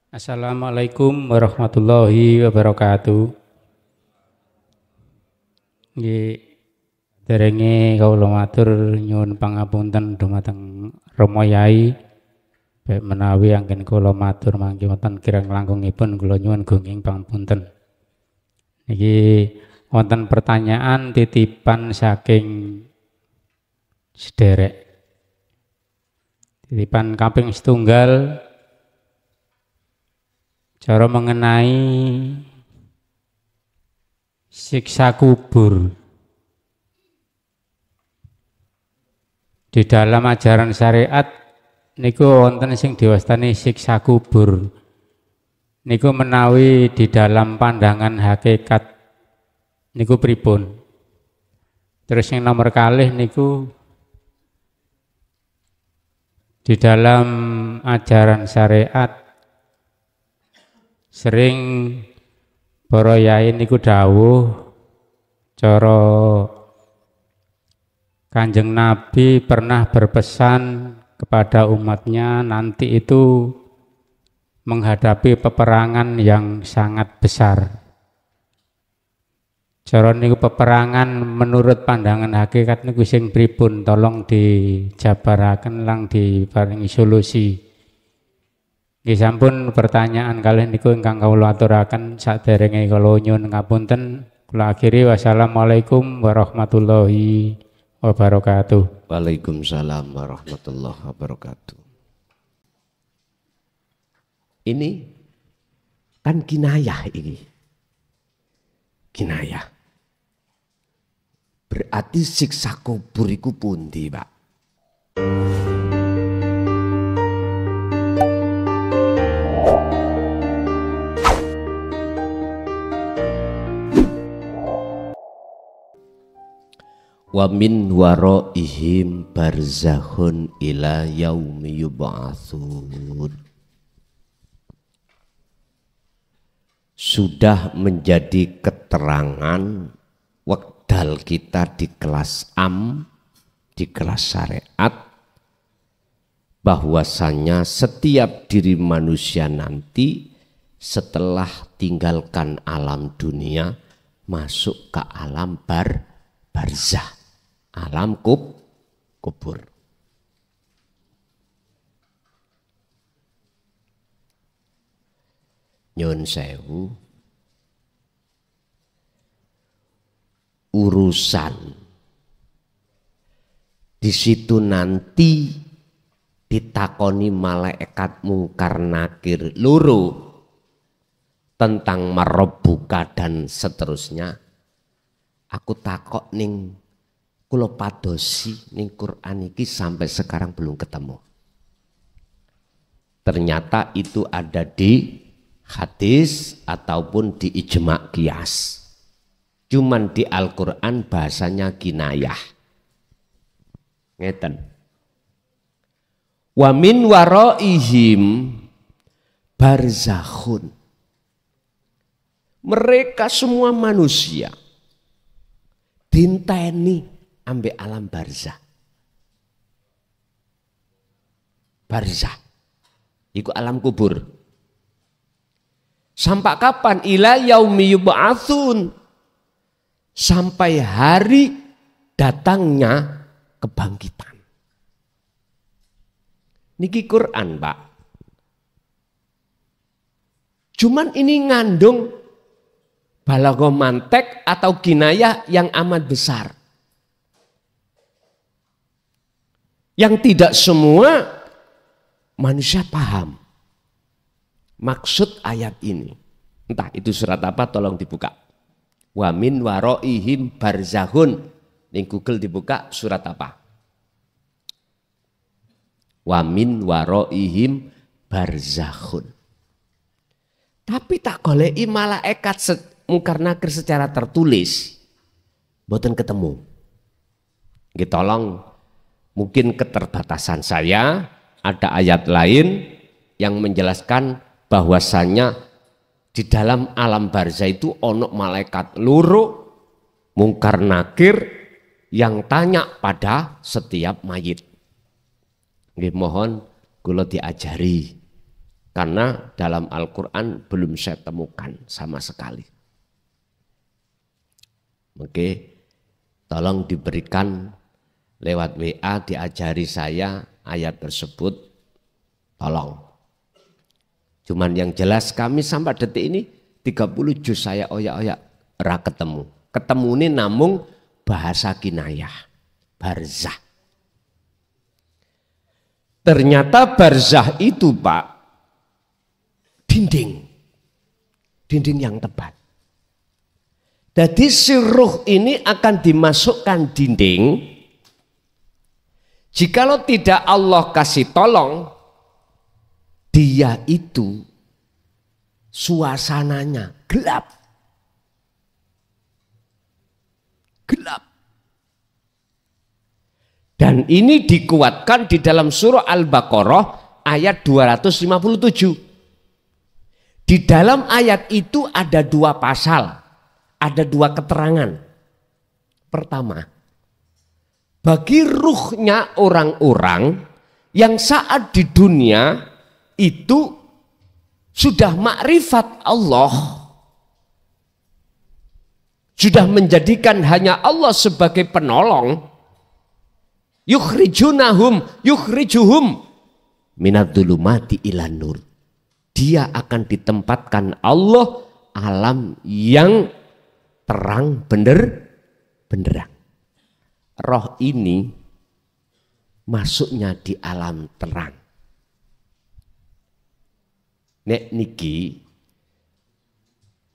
Assalamualaikum warahmatullahi wabarakatuh. Nggih, derenge kawula matur nyuwun pangapunten dumateng Rama Yai. Baik menawi anggen kula matur mangke wonten kirang langkungipun kula nyuwun gunging pangapunten. Niki wonten pertanyaan titipan saking sederek. Titipan kaping setunggal cara mengenai siksa kubur. Di dalam ajaran syariat niku wonten sing diwastani siksa kubur. Niku menawi di dalam pandangan hakikat niku pripun. Terus yang nomor kalih niku di dalam ajaran syariat sering para yai niku dawuh cara Kanjeng Nabi pernah berpesan kepada umatnya nanti itu menghadapi peperangan yang sangat besar. Cara niku peperangan menurut pandangan hakikat niku sing pripun, tolong dijabaraken lang diparingi solusi. Nggih sampun pertanyaan kalih niku ingkang kawula aturaken saderenge kula nyuwun ngapunten. Kula akhiri wassalamualaikum warahmatullahi wabarakatuh. Waalaikumsalam warahmatullahi wabarakatuh. Ini kan kinayah ini. Kinayah. Berarti siksa kubur iku pundi, Pak? Wa min waraihim barzakhun ila yaumi yub'atsun. Sudah menjadi keterangan wekdal kita di kelas di kelas syariat, bahwasanya setiap diri manusia nanti setelah tinggalkan alam dunia masuk ke alam barzah, alam kubur. Nyun sewu, urusan di situ nanti ditakoni malaikat mungkar nakir loro tentang marabbuka dan seterusnya. Aku takok ning kula padosi ning Quran iki sampai sekarang belum ketemu. Ternyata itu ada di hadis ataupun di ijma' qiyas. Cuman di Al-Quran bahasanya kinayah. Ngeten. Wa min waraihim barzakhun. Mereka semua manusia dinteni ambek alam barzah. Barzah iku alam kubur. Sampai kapan? Ila yaumi yub'atsun. Sampai hari datangnya kebangkitan. Niki Quran, Pak. Cuman ini ngandung balaghah mantek atau kinayah yang amat besar. Yang tidak semua manusia paham maksud ayat ini. Entah itu surat apa, tolong dibuka. Wa min waraihim barzakhun. Di Google dibuka surat apa? Wa min waraihim barzakhun. Tapi tak goleki malaikat mungkar nakir secara tertulis, mboten ketemu. Nggih tolong, mungkin keterbatasan saya, ada ayat lain yang menjelaskan bahwasanya di dalam alam barzah itu ono malaikat loro mungkar nakir yang tanya pada setiap mayit. Nggih mohon kula diajari Karena dalam Al-Quran belum saya temukan sama sekali. Oke, tolong diberikan lewat WA, diajari saya ayat tersebut, tolong. Cuman yang jelas kami sampai detik ini 30 juz saya oyak-oyak ora ketemu. Ketemu ini namung bahasa kinayah, barzah. Ternyata barzah itu Pak, dinding yang tebal. Jadi si ruh ini akan dimasukkan dinding. Jikalau tidak Allah kasih tolong, dia itu suasananya gelap. Gelap. Dan ini dikuatkan di dalam surah Al-Baqarah ayat 257. Di dalam ayat itu ada 2 pasal, ada 2 keterangan. Pertama, bagi ruhnya orang-orang yang saat di dunia itu sudah makrifat Allah, sudah menjadikan hanya Allah sebagai penolong, yukhrijuhum minadh-dhulumati ilan nur. Dia akan ditempatkan Allah alam yang terang benderang. Roh ini masuknya di alam terang. Nek niki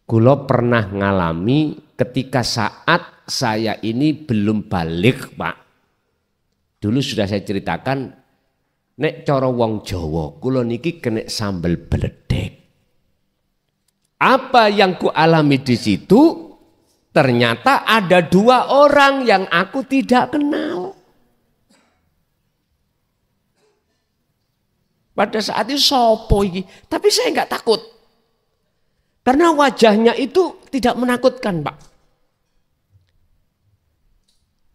kula pernah ngalami ketika saat saya ini belum balik Pak. Dulu sudah saya ceritakan, nek cara wong Jawa kula niki kena sambel bledek. Apa yang ku alami di situ? Ternyata ada 2 orang yang aku tidak kenal. Pada saat itu sopo iki, tapi saya enggak takut. Karena wajahnya itu tidak menakutkan, Pak.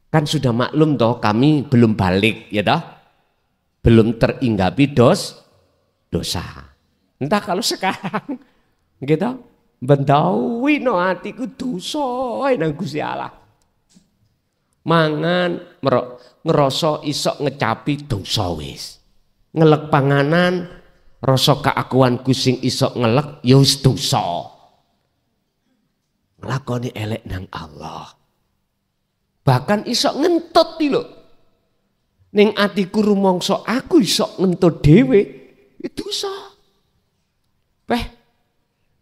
Kan sudah maklum toh kami belum balik, ya toh? Belum teringgapi dosa. Entah kalau sekarang gitu, bentawi no hatiku dosa nang Gusti Allah. Mangan ngerasa isok ngecapi dosa wis. Ngelek panganan rasa keakuanku sing isok ngelek ya wis dosa. Nglakoni elek nang Allah. Bahkan isok ngentut iki lho. Ning atiku rumangsa aku isok ngentut dhewe, itu dosa.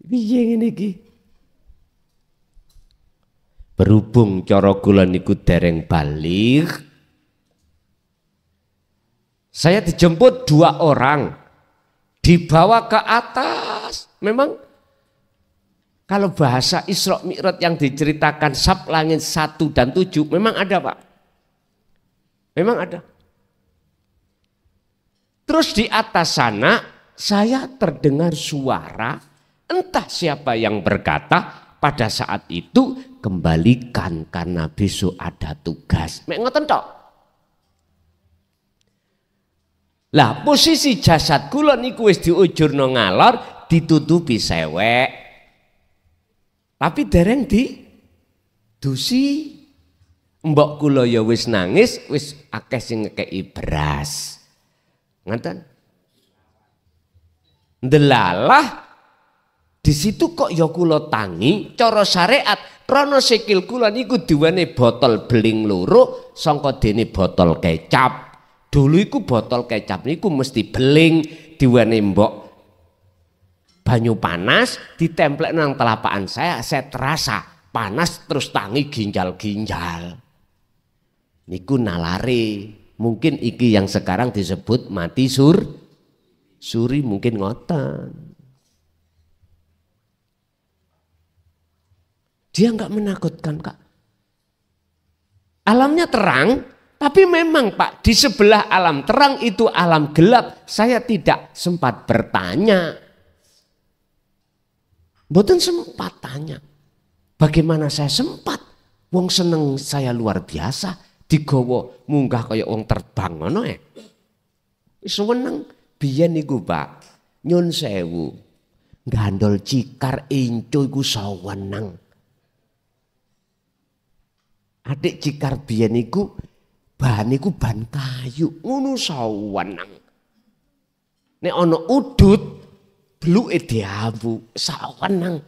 Piye ngene iki? Berhubung cara kula niku dereng balik, saya dijemput 2 orang, dibawa ke atas. Memang kalau bahasa Isra Mi'raj yang diceritakan sab langit 1 dan 7 memang ada Pak. Memang ada. Terus di atas sana saya terdengar suara, entah siapa yang berkata pada saat itu, kembalikan karena besok ada tugas. Mek ngoten tok. Lah posisi jasad kula niku wis diujurno ngalor, ditutupi sewek. Tapi dereng dusi. Mbok kula ya wis nangis, wis akeh sing ngekeki beras. Ngoten. Ndelalah di situ kok ya kula tangi cara syariat krana sikil kula niku diwane botol beling loro sangka dene botol kecap. Dulu iku botol kecap niku mesti beling diwane mbok banyu panas ditemplek nang telapakan saya terasa panas terus tangi ginjal-ginjal. Niku nalare. Mungkin iki yang sekarang disebut mati suri mungkin ngoten. Dia enggak menakutkan Kak. Alamnya terang, tapi memang Pak di sebelah alam terang itu alam gelap. Saya tidak sempat bertanya. Mboten sempat tanya. Bagaimana saya sempat? Wong seneng saya luar biasa. Digawa munggah kaya wong terbang ngono ya. Wis weneng biyen niku Pak. Nyun sewu. Gandol cikar inco iku sawenang. Adik cikar biyen iku bahan iku bahan kayu, ngono sawenang. Nek ana udut bluke diambu sawenang.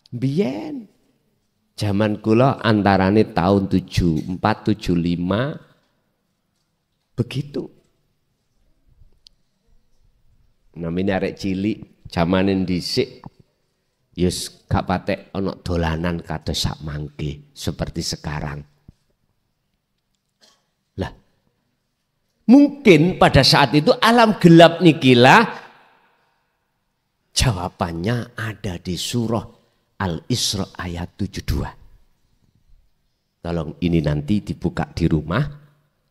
Biyen zaman kula antarane tahun 74 75 begitu. Namanya arek cilik zamane dhisik yus gak patek ana dolanan kados sak mangke seperti sekarang. Lah mungkin pada saat itu alam gelap nikilah jawabannya ada di surah Al-Isra ayat 72. Tolong ini nanti dibuka di rumah,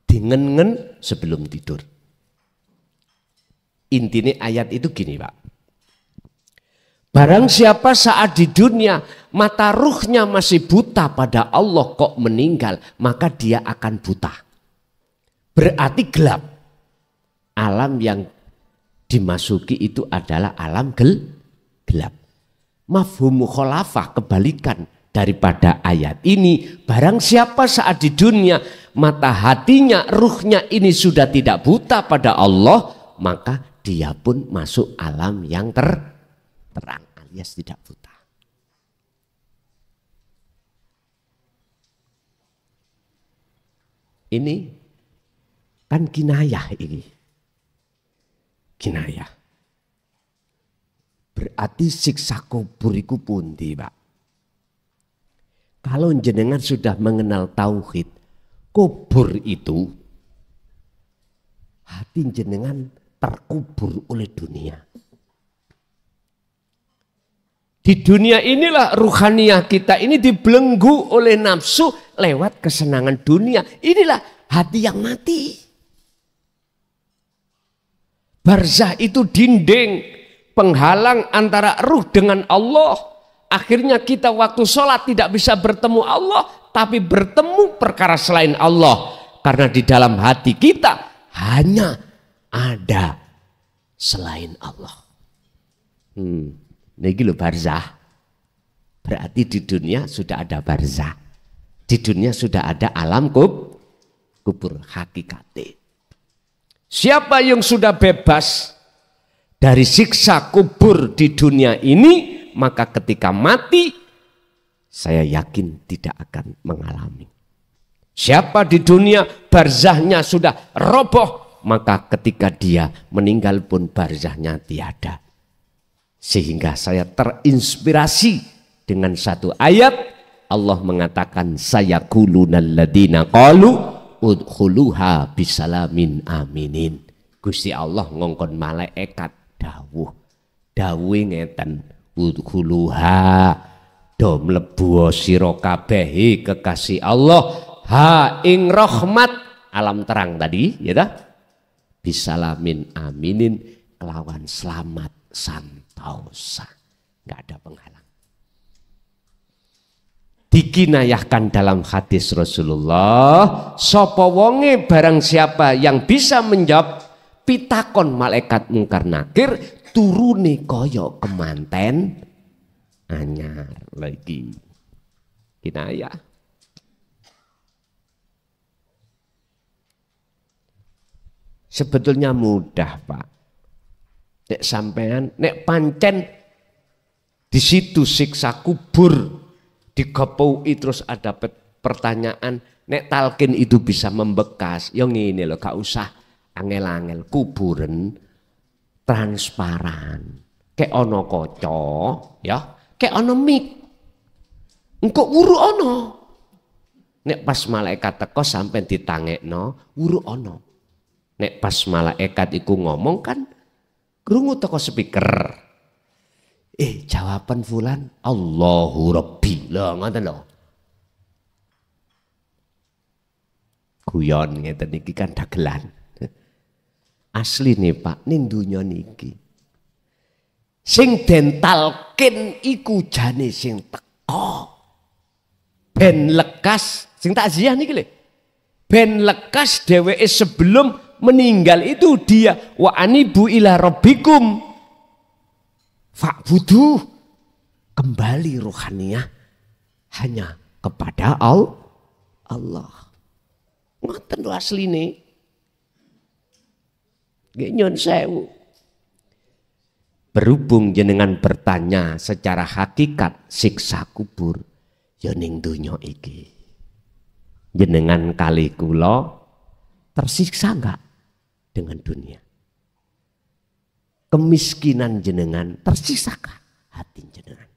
dingen-ngen sebelum tidur. Intinya ayat itu gini Pak. Barang siapa saat di dunia mata ruhnya masih buta pada Allah kok meninggal, maka dia akan buta. Berarti gelap. Alam yang dimasuki itu adalah alam gelap. Mafhum mukhalafah kebalikan daripada ayat ini. Barang siapa saat di dunia mata hatinya, ruhnya ini sudah tidak buta pada Allah, maka dia pun masuk alam yang terang alias tidak buta. Ini kan kinayah ini. Kinayah. Berarti siksa kubur iku pundi, Pak? Kalau jenengan sudah mengenal tauhid, kubur itu hati jenengan terkubur oleh dunia. Di dunia inilah ruhaniyah kita ini dibelenggu oleh nafsu lewat kesenangan dunia. Inilah hati yang mati. Barzah itu dinding penghalang antara ruh dengan Allah. Akhirnya kita waktu sholat tidak bisa bertemu Allah, tapi bertemu perkara selain Allah. Karena di dalam hati kita hanya ada selain Allah. Niki lho barzah. Berarti di dunia sudah ada barzah. Di dunia sudah ada alam kubur hakikate. Siapa yang sudah bebas dari siksa kubur di dunia ini, maka ketika mati saya yakin tidak akan mengalami. Siapa di dunia barzahnya sudah roboh, maka ketika dia meninggal pun barzahnya tiada. Sehingga saya terinspirasi dengan satu ayat. Allah mengatakan sayaqulunal ladzina qalu udkhuluha bisalamin aminin. Gusti Allah ngongkon malaikat dawuh. Dawuhe ngeten, udkhuluha do mlebu sira kabeh kekasih Allah ha ing rahmat alam terang tadi ya ta? Bisalamin aminin kelawan selamat santosa, nggak ada penghalang. Dikinayahkan dalam hadis Rasulullah, sapa wonge barang siapa yang bisa menjawab pitakon malaikat mungkar nakir, turune kaya kemanten anyar lagi. Kinayah. Sebetulnya mudah, Pak. Nek sampean, nek pancen di situ siksa kubur digepui terus ada pertanyaan, nek talqin itu bisa membekas. Yang ini loh, gak usah angel-angel. Kuburan transparan, kayak ono koco, ya, kayak ono mik. Engkau wuru ono. Nek pas malaikat teko sampai ditangekno, wuru ono. Nek pas malaikat iku ngomong kan krungu teko speaker. Jawaban fulan Allahu Rabbi. Lho ngoten lho. Guyon ngeten niki kan dagelan. Asli nih Pak, ning donya niki. Sing den talqin iku jane sing teko. Ben lekas sing takziah niki lho. Ben lekas dheweke sebelum meninggal itu dia wa anibu ila rabbikum Fa'budu, kembali rohaniah hanya kepada Allah. Ngoten lho asline. Nggih nyun sewu. Berhubung jenengan bertanya secara hakikat siksa kubur ya ning donya iki. Jenengan kali kula tersiksa enggak dengan dunia? Kemiskinan jenengan tersiksa enggak hati jenengan?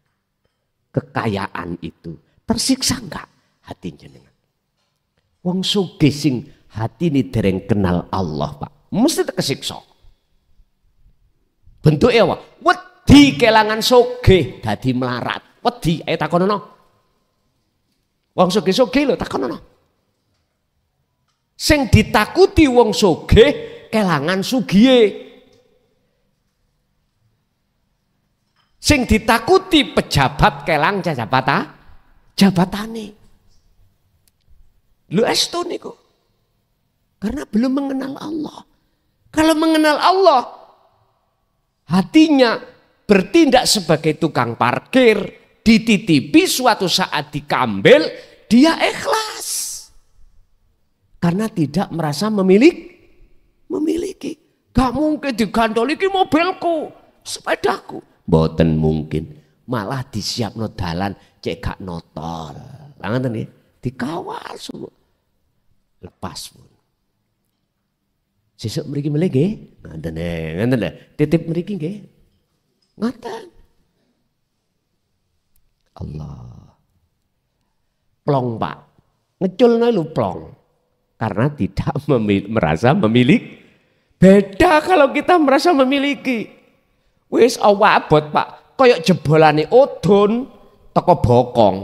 Kekayaan itu tersiksa enggak hati jenengan? Wong sugih sing hatine dereng kenal Allah, Pak, mesti kesiksa. Bentuknya apa? Wedi kelangan sugih dadi melarat. Wedi, ayo takonono. Wong sugih-sugih lho takonono. Sing ditakuti wong sugih kelangan sugihe. Sing ditakuti pejabat kelang jabatane. Lu estu niku. Karena belum mengenal Allah. Kalau mengenal Allah, hatinya bertindak sebagai tukang parkir, dititipi suatu saat dikambil, dia ikhlas. Karena tidak merasa memiliki. Gak mungkin digandoli ki mobilku, sepedaku. Mboten mungkin. Malah disiapno dalan cek gak notol. Ngoten nggih. Dikawal semua. Lepas pun. Sesuk mriki melih nggih. Ngoten lho. Titip mriki nggih. Ngoten. Allah. Plong, Pak. Ngeculno lho plong. Karena tidak merasa memiliki. Beda kalau kita merasa memiliki. Wis awabot, Pak. Kayak jebolane odon teko bokong.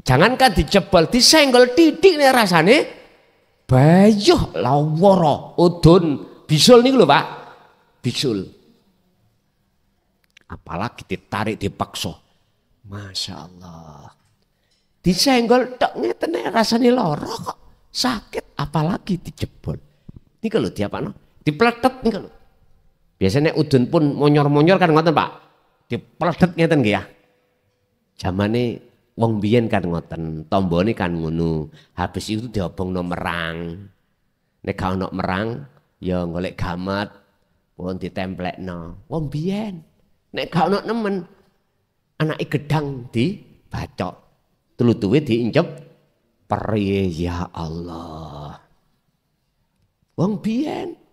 Jangankan dijebol, disenggol titik nih rasane. Bayuh lawara udun bisul nih lho Pak, bisul. Apalagi ditarik dipaksa, masya Allah. Disenggol tok ngeten rasane lara kok sakit, apalagi dijebol. Ini kalau diapakno, dipletet nih kalau. Biasanya udun pun monyor-monyor kan ngoten Pak, dipletet ngeten nggih ya. Zamane wong biyen kan ngoten, tombone kan ngono. Habis itu diobongno merang. Nek gak ono merang, ya golek gamet, pun ditemplekno. Wong biyen. Nek gak ono nemen, anake gedang dibacok. Tlutuhe diinjep periye ya Allah. Wong biyen.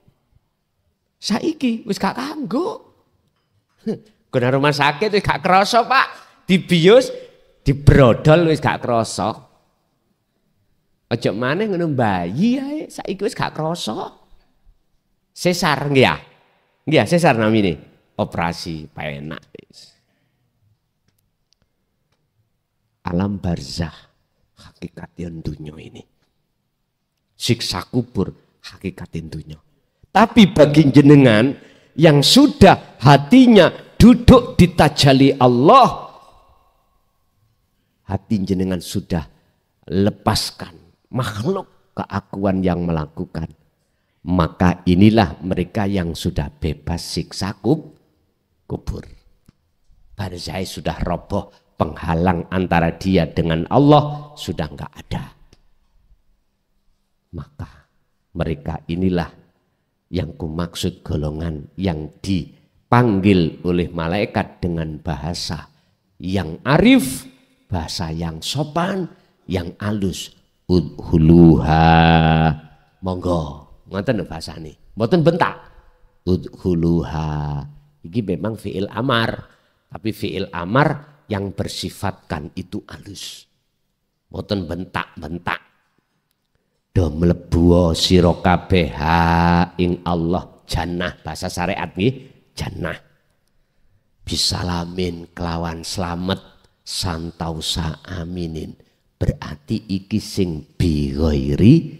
Saiki wis gak kanggo. Kena rumah sakit wis gak krasa, Pak. Dibius dibrodol wis gak krasa. Aja maneh ngono bayi ae saiki wis gak krasa. Sesar nggih ya? Nggih ya sesar namine. Operasi penak wis. Alam barzah hakikat dunya ini. Siksa kubur hakikat dunya. Tapi bagi jenengan yang sudah hatinya duduk di tajalli Allah, hati jenengan sudah lepaskan makhluk keakuan yang melakukan. Maka inilah mereka yang sudah bebas siksa kubur. Barzah sudah roboh, penghalang antara dia dengan Allah sudah enggak ada. Maka mereka inilah yang kumaksud golongan yang dipanggil oleh malaikat dengan bahasa yang arif, bahasa yang sopan, yang alus. Udhuluha, monggo, ngoten bahasane. Mboten bentak. Udhuluha. Iki memang fi'il amar, tapi fi'il amar yang bersifatkan itu alus. Mboten bentak-bentak. Do mlebu sira kabeh ing Allah jannah, bahasa syariat nggih, jannah. Bisalamin kelawan slamet, santausa aminin. Berarti iki sing bi ghairi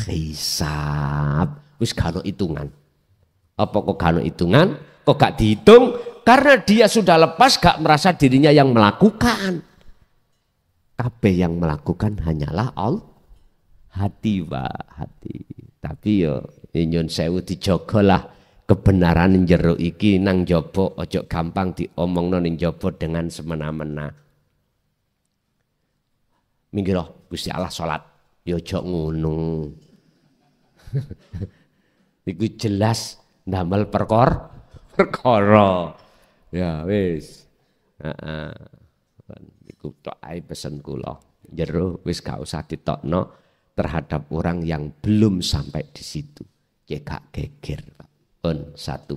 hisab. Wis gak ono hitungan. Apa kok gak ono hitungan? Kok gak dihitung? Karena dia sudah lepas, gak merasa dirinya yang melakukan. Kabeh yang melakukan hanyalah Allah. Hati Pak, hati. Tapi yo nyun sewu dijogolah kebenaran jero iki nang jaba ojo gampang diomongno ning jaba dengan semena-mena. Minggiro Gusti Allah salat ya ojo ngono. Iku jelas ndamel perkara. Ya wis. Heeh. Iku tok ae pesen kula. Jero wis gak usah ditokno terhadap orang yang belum sampai di situ. Cekak geger. Satu.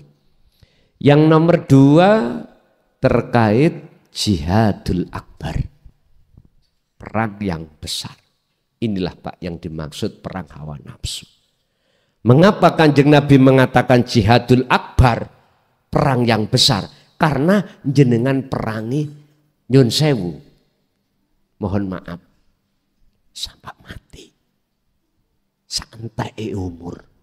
Yang nomor 2 terkait jihadul akbar. Perang yang besar. Inilah Pak yang dimaksud perang hawa nafsu. Mengapa Kanjeng Nabi mengatakan jihadul akbar, perang yang besar? Karena jenengan perangi nyun sewu, mohon maaf, sampai mati, santai umur.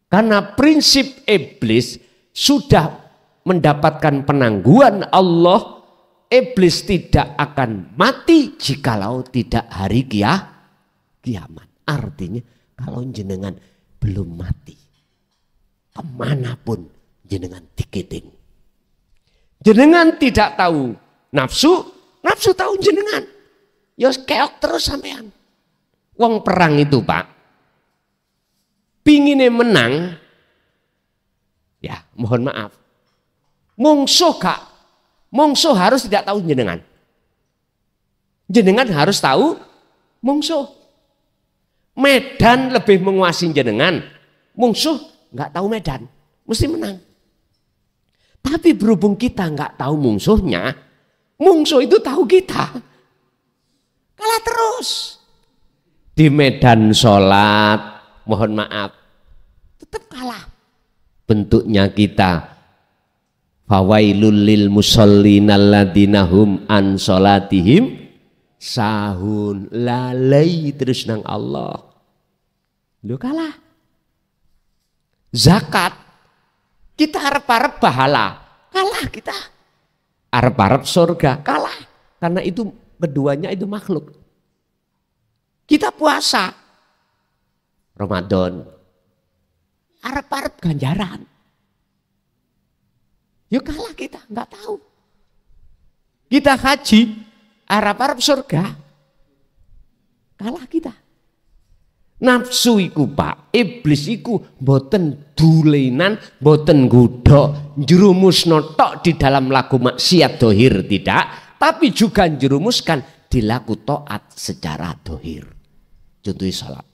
Karena prinsip iblis sudah mendapatkan penangguhan Allah, iblis tidak akan mati jikalau tidak hari kiamat. Artinya kalau jenengan belum mati, kemanapun jenengan tiketing. Jenengan tidak tahu nafsu, nafsu tahu jenengan. Ya keok terus sampean. Wong perang itu Pak, pingine menang, ya mohon maaf, mungsuh harus tidak tahu jenengan. Jenengan harus tahu mungsuh. Medan lebih menguasai jenengan, mungsuh nggak tahu medan, mesti menang. Tapi berhubung kita nggak tahu mungsuhnya, mungsuh itu tahu kita, kalah terus. Di medan sholat, mohon maaf, tetap kalah. Bentuknya kita, fawailul lil musallin alladzina hum an sholatihim sahun, lalai terus nang Allah. Lu kalah. Zakat kita harap-harap pahala, kalah kita. Harap-harap surga, kalah. Karena itu keduanya itu makhluk. Kita puasa Ramadan, harap-harap ganjaran, yuk kalah kita, nggak tahu. Kita haji, harap-harap surga, kalah kita. Nafsu iku Pak, iblis iku boten dulenan, boten godhok, njerumusno tok di dalam laku maksiat dohir tidak, tapi juga njerumuskan di laku taat secara dohir. Contohnya salat.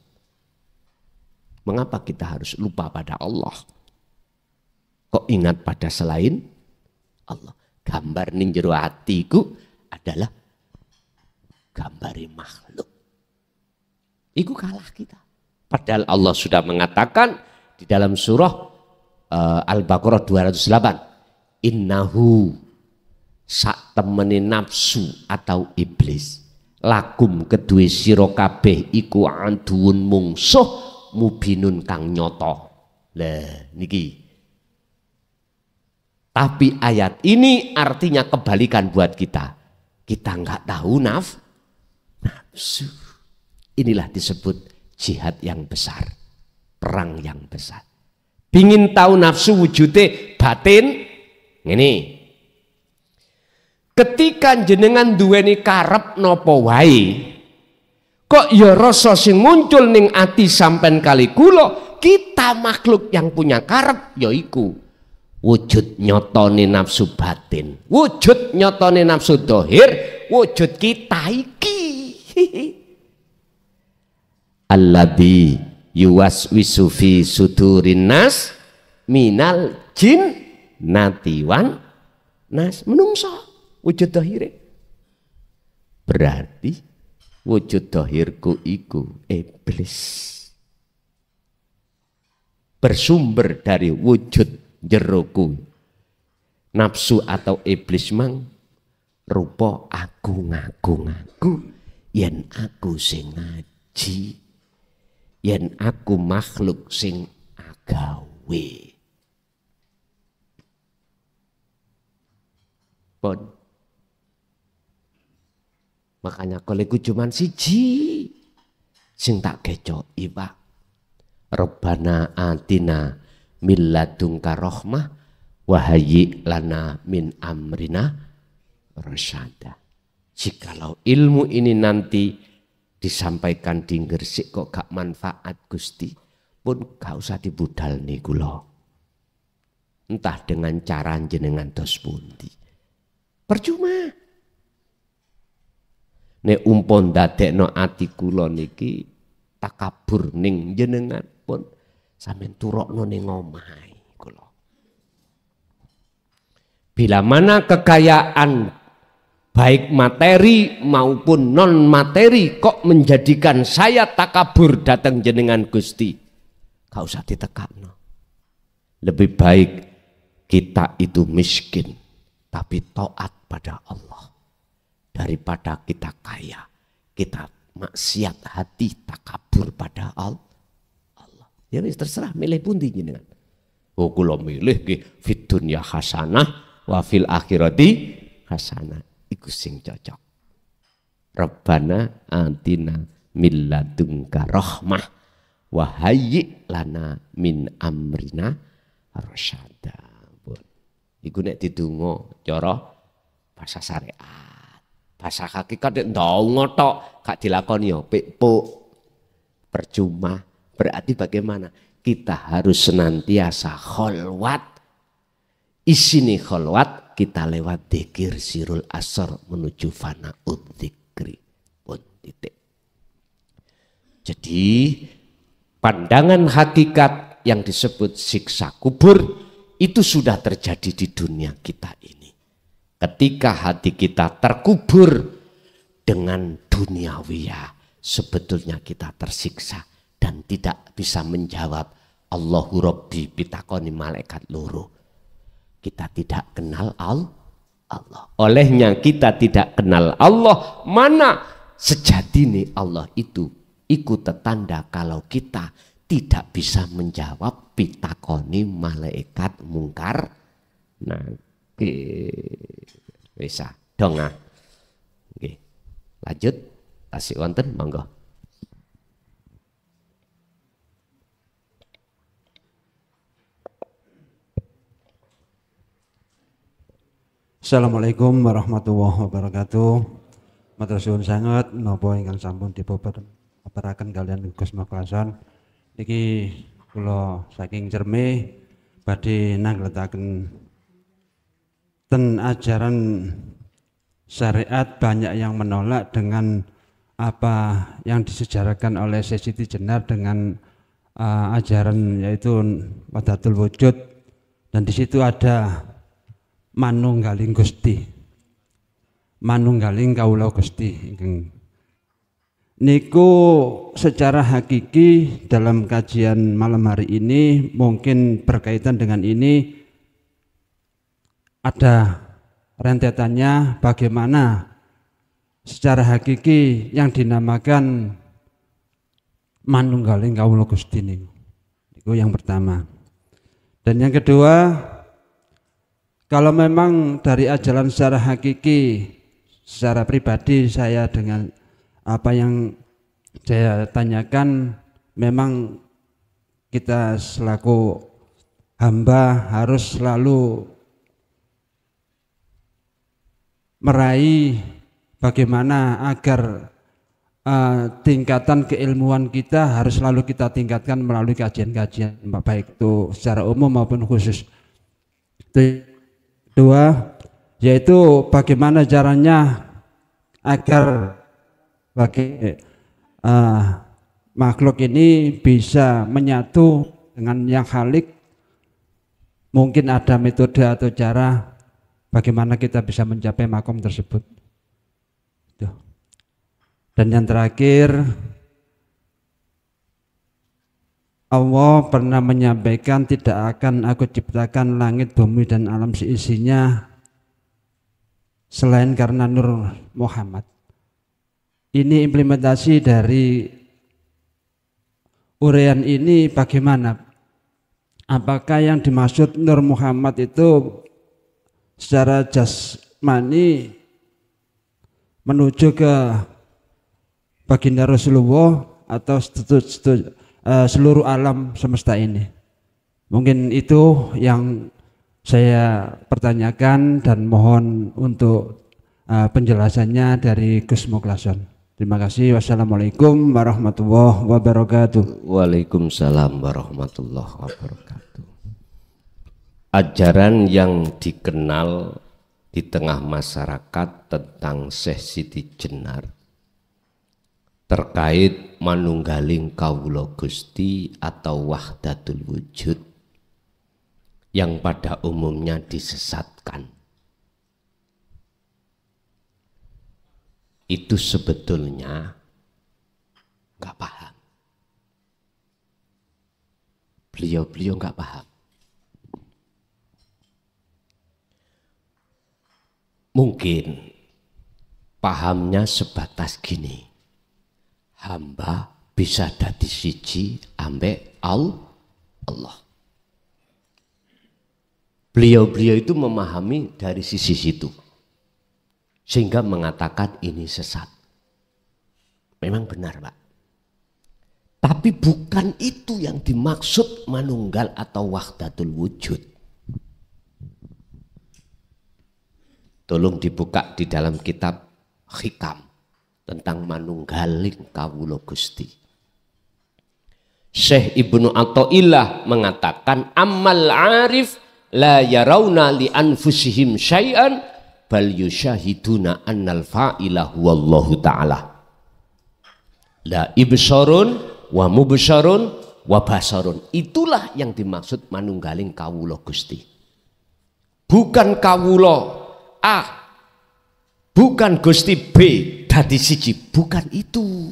Mengapa kita harus lupa pada Allah? Kok ingat pada selain Allah? Gambar ning jero atiku adalah gambari makhluk. Iku kalah kita. Padahal Allah sudah mengatakan di dalam surah Al-Baqarah 208, innahu sak temene nafsu atau iblis lakum kedue sira kabeh iku aduun mungsuh mubinun kang nyoto. Lah niki. Tapi ayat ini artinya kebalikan buat kita. Kita nggak tahu nafsu. Inilah disebut jihad yang besar, perang yang besar. Pingin tahu nafsu wujude batin, ini. Ketika jenengan duweni karep nopo wae, kok ya rasa sing muncul ning ati sampean kali kula, kita makhluk yang punya karep yaiku wujud nyotone nafsu batin, wujud nyotone nafsu dohir, wujud kita iki. Alladzi yuwaswisu fi sudurin nas minal jin natiwan nas, menungso wujud dohire. Berarti wujud dohirku iku iblis, bersumber dari wujud jeroku nafsu atau iblis mang rupa aku ngaku yen aku sing ngaji, yen aku makhluk sing agawe. Pon. Makanya koleku cuman siji sing tak kecoki Pak. Rabbana atina min ladunka rahmah wa hayyi lana min amrina rasyada. Jikalau ilmu ini nanti disampaikan di Gresik kok gak manfaat Gusti, pun gak usah dibudal nih kula. Entah dengan cara jenengan dos pundi. Percuma. Nek umpon dadekno ati kula niki takabur ning jenengan pun sampeyan turokno ning omahe kula. Bila mana kekayaan baik materi maupun non materi kok menjadikan saya takabur datang jenengan Gusti, gak usah ditekakno. Lebih baik kita itu miskin tapi taat pada Allah daripada kita kaya, kita maksiat hati takabur pada Allah. Ya wis terserah milih pundi jenengan. Oh kula milih nggih fid dunya hasanah wa fil akhirati hasanah. Iku sing cocok. Rabbana atina min ladunka rahmah wa hayyi lana min amrina rasyada. Iku nek didonga cara bahasa syariat. Bahasa hakikat ndonga tok gak dilakoni yo pekpuk. Percuma. Berarti bagaimana? Kita harus senantiasa kholwat. Isini kholwat kita lewat dzikir sirul asar menuju fana udzikri pun titik. Jadi pandangan hakikat yang disebut siksa kubur itu sudah terjadi di dunia kita ini. Ketika hati kita terkubur dengan duniawiya, sebetulnya kita tersiksa dan tidak bisa menjawab Allahu Rabbi pitakoni malaikat loro. Kita tidak kenal Allah. Olehnya kita tidak kenal Allah, mana sejatine Allah itu ikut tetanda kalau kita tidak bisa menjawab pitakoni malaikat mungkar. Nah, bisa dong. Oke. Lanjut, tasik wonten monggo. Assalamualaikum warahmatullahi wabarakatuh. Matur suwun sanget napa ingkang sampun dipaparaken kalian Gus Maklasan. Niki kula saking Cerme badhe nangletaken ten ajaran syariat banyak yang menolak dengan apa yang disejarahkan oleh Syekh Siti Jenar dengan ajaran yaitu Wahdatul Wujud, dan di situ ada manunggaling Gusti, manunggaling kawula Gusti. Niku secara hakiki dalam kajian malam hari ini mungkin berkaitan dengan ini, ada rentetannya bagaimana secara hakiki yang dinamakan manunggaling kawula Gusti niku. Niku yang pertama. Dan yang kedua, kalau memang dari ajaran secara hakiki, secara pribadi saya dengan apa yang saya tanyakan, memang kita selaku hamba harus selalu meraih bagaimana agar tingkatan keilmuan kita harus selalu kita tingkatkan melalui kajian-kajian baik itu secara umum maupun khusus. Kedua, yaitu bagaimana caranya agar makhluk ini bisa menyatu dengan yang khalik. Mungkin ada metode atau cara bagaimana kita bisa mencapai makom tersebut. Dan yang terakhir, Allah pernah menyampaikan tidak akan aku ciptakan langit, bumi dan alam seisinya selain karena nur Muhammad. Ini implementasi dari uraian ini bagaimana? Apakah yang dimaksud nur Muhammad itu secara jasmani menuju ke baginda Rasulullah atau seluruh alam semesta ini? Mungkin itu yang saya pertanyakan dan mohon untuk penjelasannya dari Gus Muklason. Terima kasih. Wassalamualaikum warahmatullahi wabarakatuh. Waalaikumsalam warahmatullahi wabarakatuh. Ajaran yang dikenal di tengah masyarakat tentang Syekh Siti Jenar terkait manunggaling kawula Gusti atau wahdatul wujud yang pada umumnya disesatkan, itu sebetulnya nggak paham. Beliau nggak paham. Mungkin pahamnya sebatas gini, hamba bisa dadi siji ambek Allah. Beliau itu memahami dari sisi situ, sehingga mengatakan ini sesat. Memang benar, Pak. Tapi bukan itu yang dimaksud manunggal atau wahdatul wujud. Tolong dibuka di dalam kitab Hikam tentang manunggaling kawula Gusti. Syekh Ibnu Athaillah mengatakan ammal arif la yarawna li anfusihim syai'an bal yusyahiduna annal fa'ila huwallahu ta'ala. La ibsarun wa mubsarun wa basarun. Itulah yang dimaksud manunggaling kawula Gusti. Bukan kawula A, bukan Gusti B dadi siji, bukan itu.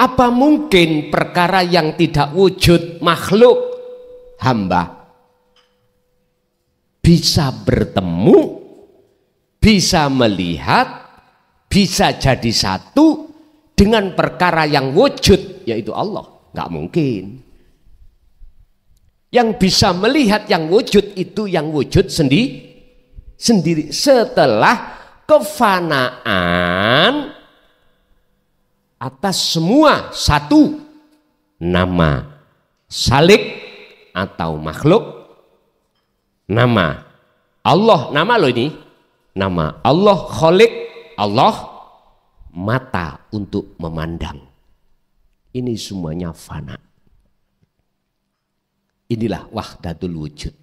Apa mungkin perkara yang tidak wujud makhluk hamba bisa bertemu, bisa melihat, bisa jadi satu dengan perkara yang wujud, yaitu Allah? Nggak mungkin. Yang bisa melihat yang wujud itu yang wujud sendiri setelah kefanaan atas semua satu nama salik atau makhluk, nama Allah, nama lo ini, nama Allah Khalik, Allah mata untuk memandang. Ini semuanya fana. Inilah wahdatul wujud.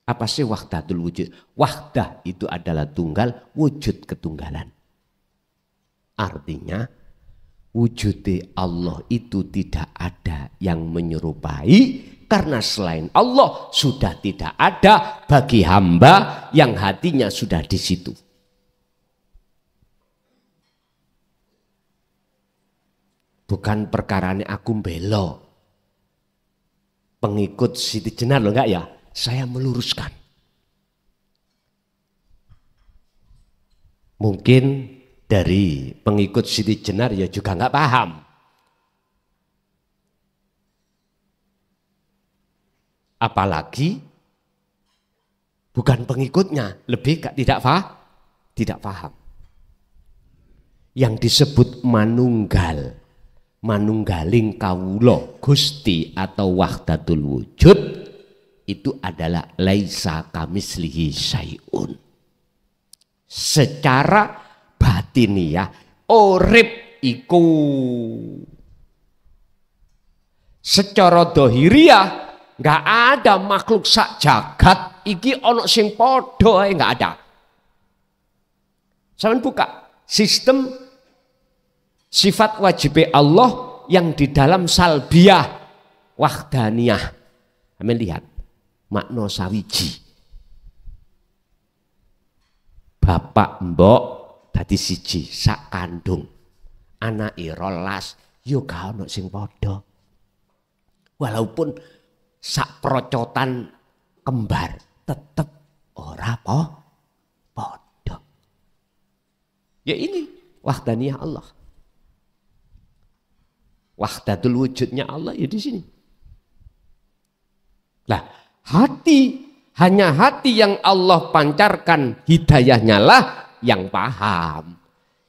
Apa sih wahdatul wujud? Wahdah itu adalah tunggal, wujud ketunggalan. Artinya wujud Allah itu tidak ada yang menyerupai, karena selain Allah sudah tidak ada bagi hamba yang hatinya sudah di situ. Bukan perkarane aku mbelo pengikut Siti Jenar, loh, enggak ya? Saya meluruskan. Mungkin dari pengikut Siti Jenar ya juga enggak paham. Apalagi bukan pengikutnya, lebih tidak paham. Yang disebut manunggal, manunggaling kawula Gusti atau wahdatul wujud itu adalah laisa kamislihi syai'un. Secara batiniah urip iku, secara dohiriah nggak ada makhluk sak jagat iki ono sing padha ae, nggak ada. Sampeyan buka sistem sifat wajib Allah yang di dalam salbiyah wahdaniyah. Kami lihat makna sawiji. Bapak mbok dadi siji sak kandung. Anake 12 yo gak ono sing padha. Walaupun sak procotan kembar tetep ora padha. Ya ini wahdaniyah Allah. Wahdatul wujudnya Allah ya di sini. Lah, hati, hanya hati yang Allah pancarkan hidayahnya lah yang paham.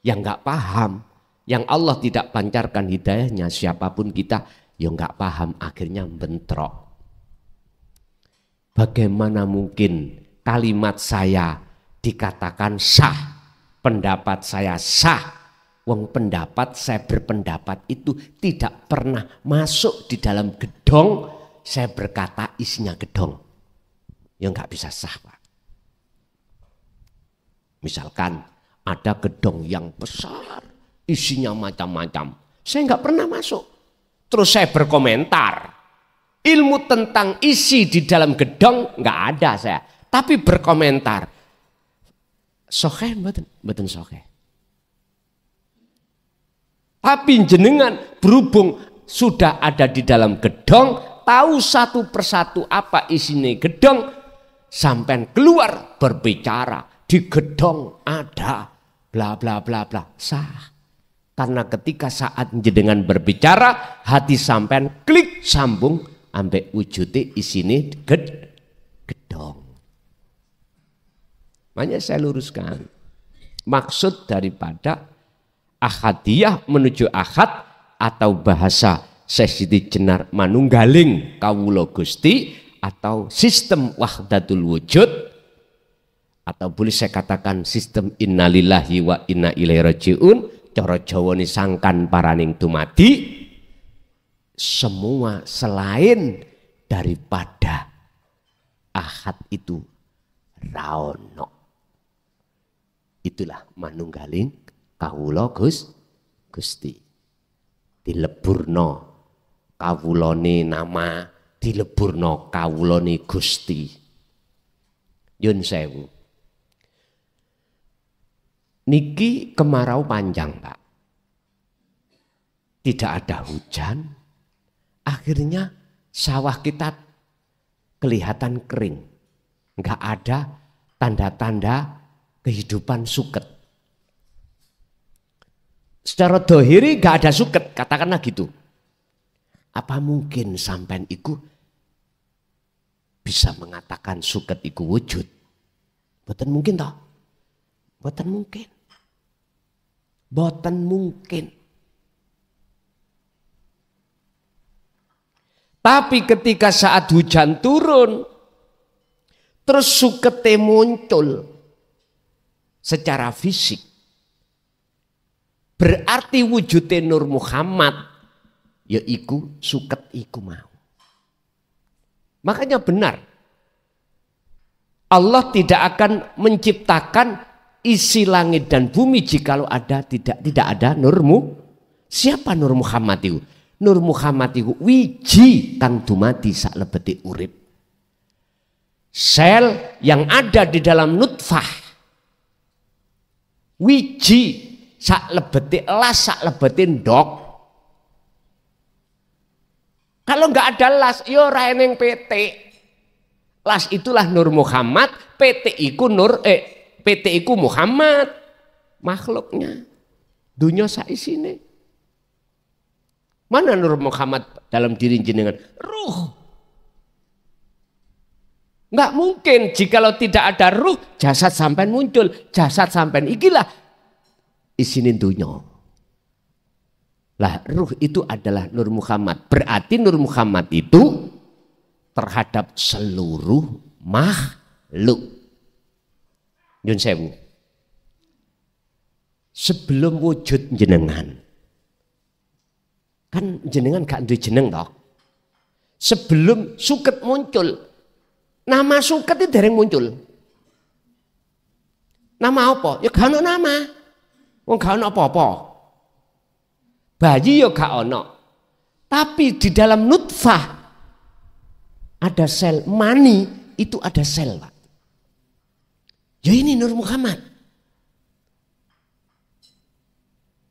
Yang enggak paham, yang Allah tidak pancarkan hidayahnya, siapapun kita Ya nggak paham, akhirnya bentrok. Bagaimana mungkin kalimat saya dikatakan sah, pendapat saya sah, wong pendapat saya berpendapat itu tidak pernah masuk di dalam gedong, saya berkata isinya gedong. Ya nggak bisa sah, Pak. Misalkan ada gedong yang besar, isinya macam-macam, saya nggak pernah masuk. Terus saya berkomentar, ilmu tentang isi di dalam gedong nggak ada saya, tapi berkomentar, sokeh mboten sokeh. Tapi jenengan berhubung sudah ada di dalam gedong, tahu satu persatu apa isinya gedong, sampai keluar berbicara di gedong ada bla bla bla bla, sah. Karena ketika saat jenengan berbicara, hati sampean klik sambung ambek wujude isine gedong. Makanya saya luruskan. Maksud daripada ahadiyah menuju ahad atau bahasa Sesiti Jenar manunggaling kawula Gusti atau sistem wahdatul wujud atau boleh saya katakan sistem innalillahi wa inna ilaihi rajiun, cara Jawane sangkan paraning dumadi, semua selain daripada ahad itu raono. Itulah manunggaling kawula Gusti. Dileburno kawulane nama, dileburno kawulane Gusti. Yun sewu. Niki kemarau panjang, Pak. Tidak ada hujan. Akhirnya sawah kita kelihatan kering. Enggak ada tanda-tanda kehidupan suket. Secara dohiri enggak ada suket, katakanlah gitu. Apa mungkin sampean iku bisa mengatakan suket iku wujud? Boten mungkin toh? Boten mungkin. Boten mungkin. Tapi ketika saat hujan turun, terus sukete muncul secara fisik, berarti wujudnya Nur Muhammad, yaiku suket iku mau. Makanya benar, Allah tidak akan menciptakan isi langit dan bumi jikalau ada tidak ada nurmu. Siapa Nur Muhammad itu? Nur Muhammad itu wiji kang dumadi sak lebeti urip. Sel yang ada di dalam nutfah. Wiji sak lebeti elas, sak lebeti ndok. Kalau nggak ada las, yo ora eneng PT. Las itulah Nur Muhammad, PT iku PT iku Muhammad, makhluknya. Dunia saisine. Mana Nur Muhammad dalam diri jenengan? Ruh. Nggak mungkin jikalau tidak ada ruh, jasad sampean muncul. Jasad sampean ikilah isine dunia. Lah ruh itu adalah Nur Muhammad. Berarti Nur Muhammad itu terhadap seluruh makhluk. Nyun sewu. Sebelum wujud jenengan, kan jenengan gak duwe jeneng toh. Sebelum suket muncul, nama suket itu dereng muncul. Nama apa? Ya gak ono nama. Wong gak ono apa-apa. Bayi ya gak ono. Tapi di dalam nutfah ada sel mani, itu ada sel, Pak. Ya ini Nur Muhammad.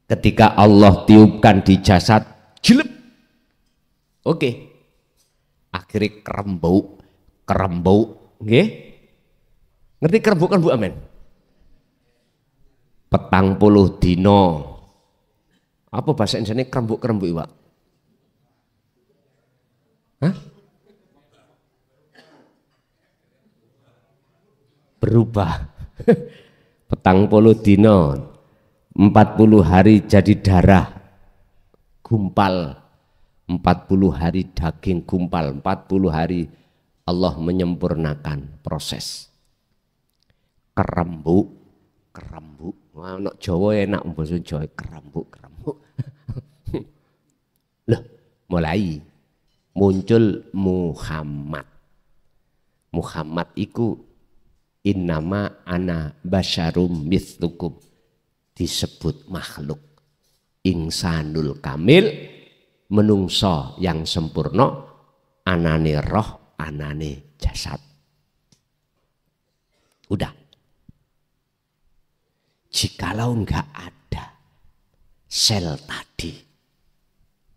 Ketika Allah tiupkan di jasad, jilep. Oke. Akhirnya kerembuk, nggih. Ngerti kerembuk kan Bu Amen? 40 dino. Apa bahasa Indonesia kerembuk-kerembuk, Pak? Hah? Berubah. 40 dino. 40 hari jadi darah. Gumpal. 40 hari daging gumpal, 40 hari Allah menyempurnakan proses. Kerembuk. Wah, anak Jawa enak basa Jawa kerembuk. Loh, mulai muncul Muhammad. Muhammad iku innama ana basyarum mithlukum, disebut makhluk insanul kamil, menungso yang sempurna, anane roh, anane jasad. Udah. Jikalau enggak ada sel tadi,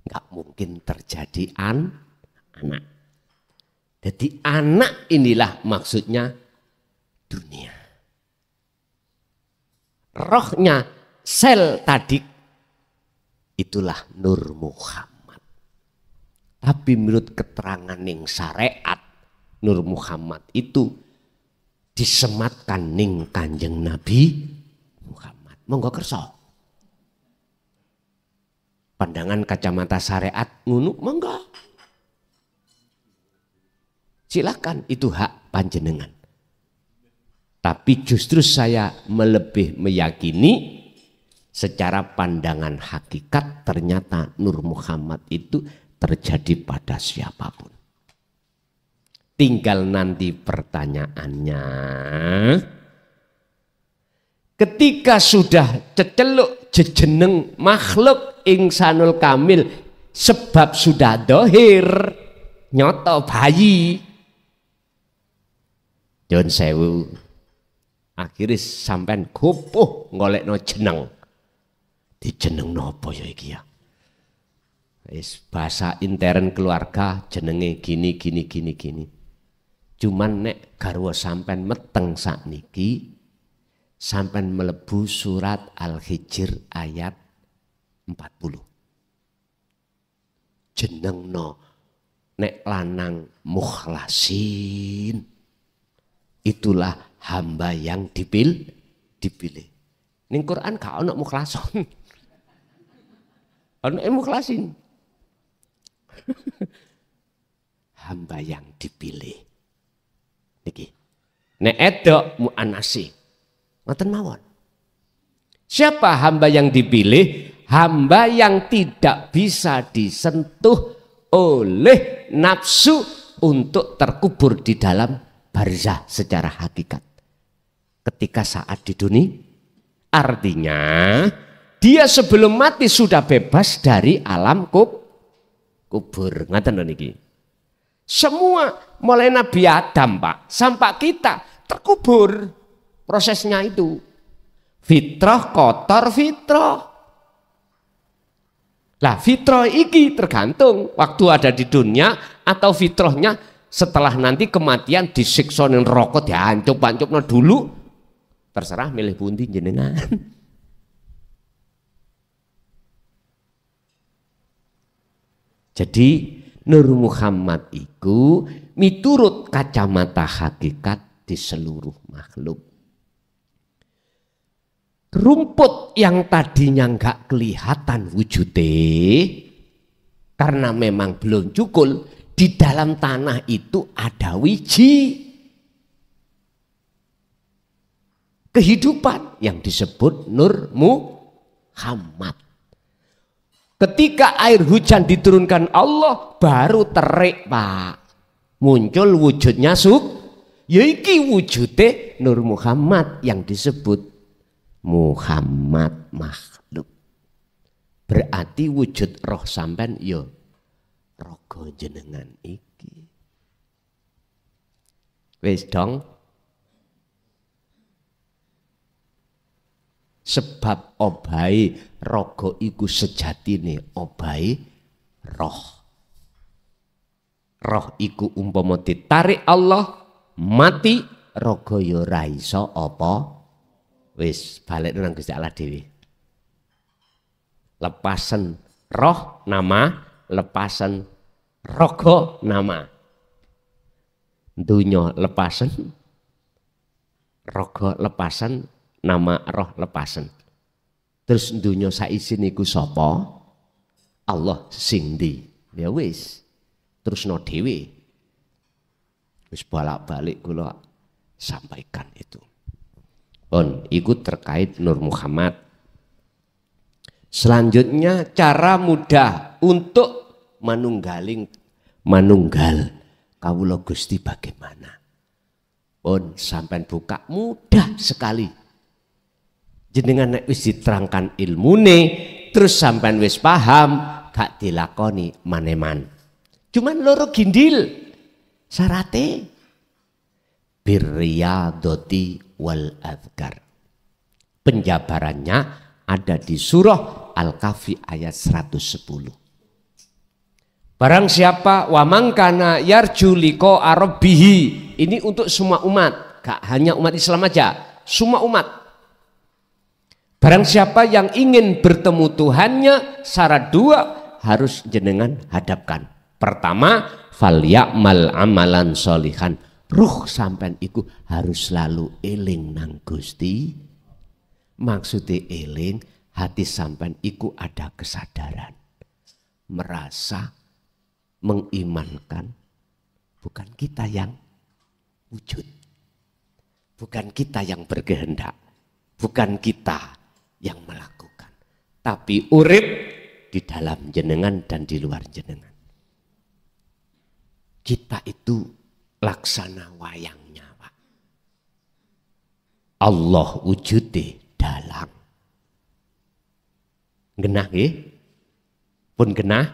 enggak mungkin terjadi anak. Jadi anak inilah maksudnya dunia. Rohnya sel tadi itulah Nur Muhammad. Tapi menurut keterangan ning syariat, Nur Muhammad itu disematkan ning Kanjeng Nabi Muhammad. Monggo kerso. Pandangan kacamata syariat ngono monggo. Silakan, itu hak panjenengan. Tapi justru saya lebih meyakini secara pandangan hakikat ternyata Nur Muhammad itu terjadi pada siapapun. Tinggal nanti pertanyaannya, ketika sudah ceceluk jejeneng makhluk insanul kamil, sebab sudah dohir nyoto bayi, John sewu, akhirnya sampean gopoh ngolekno jeneng, di jeneng nopo ya iki ya, bahasa intern keluarga jenenge gini. Cuman nek garwa sampean meteng sakniki, sampean melebu surat Al-Hijr ayat 40. Jenengno nek lanang mukhlasin, itulah hamba yang dipilih. Ning Quran gak ono mukhlason. Ono mukhlasin. Hamba yang dipilih. Niki. Nek edok muannasi. Ngoten mawon. Siapa hamba yang dipilih? Hamba yang tidak bisa disentuh oleh nafsu untuk terkubur di dalam barzah secara hakikat. Ketika saat di dunia, artinya dia sebelum mati sudah bebas dari alam kubur. Ngaten niki. Semua mulai Nabi Adam Pak sampai kita terkubur prosesnya itu. Fitrah kotor fitrah. Lah fitrah iki tergantung waktu ada di dunia atau fitrahnya setelah nanti kematian disiksa ning neraka diancuk-ancukno dulu. Terserah milih pundi jenengan. Jadi Nur Muhammad iku miturut kacamata hakikat di seluruh makhluk. Rumput yang tadinya enggak kelihatan wujudnya karena memang belum cukul, di dalam tanah itu ada wiji kehidupan yang disebut Nur Muhammad. Ketika air hujan diturunkan Allah baru terik Pak, muncul wujudnya yaiki wujudnya Nur Muhammad yang disebut Muhammad makhluk. Berarti wujud roh sampean yo raga jenengan iki. Wis dong. Sebab obahe raga iku sejatine obahe roh. Roh iku umpama ditarik Allah mati, raga ya ora iso apa. Wis balik nang Gusti Allah dhewe. Lepasen roh nama, lepasen raga nama. Dunya lepasen, raga lepasen, nama roh lepasen. Terus dunya saisi niku sapa? Allah sing ndi? Ya wis, terusno dhewe. Wis bolak-balik kula sampaikan itu. Pun iku terkait Nur Muhammad. Selanjutnya cara mudah untuk manunggal kawula Gusti bagaimana? Pun sampean buka mudah sekali. Jenengan nek wis diterangkan ilmune, terus sampean wis paham, gak dilakoni maneman. Cuman loro gindil syarate birriyadati wal adhkar. Penjabarannya ada di surah Al-Kahfi ayat 110. Barang siapa wa mangkana yarju liqa rabbih, ini untuk semua umat, gak hanya umat Islam aja, semua umat. Barang siapa yang ingin bertemu Tuhannya, syarat dua harus jenengan hadapkan. Pertama, falyamal amalan solihan. Ruh sampean iku harus selalu eling nang Gusti. Maksudnya eling, hati sampean iku ada kesadaran. Merasa mengimankan bukan kita yang wujud. Bukan kita yang berkehendak. Bukan kita yang melakukan, tapi urip di dalam jenengan dan di luar jenengan. Kita itu laksana wayangnya, Pak. Allah wujude dalang. Genah nggih? Pun genah?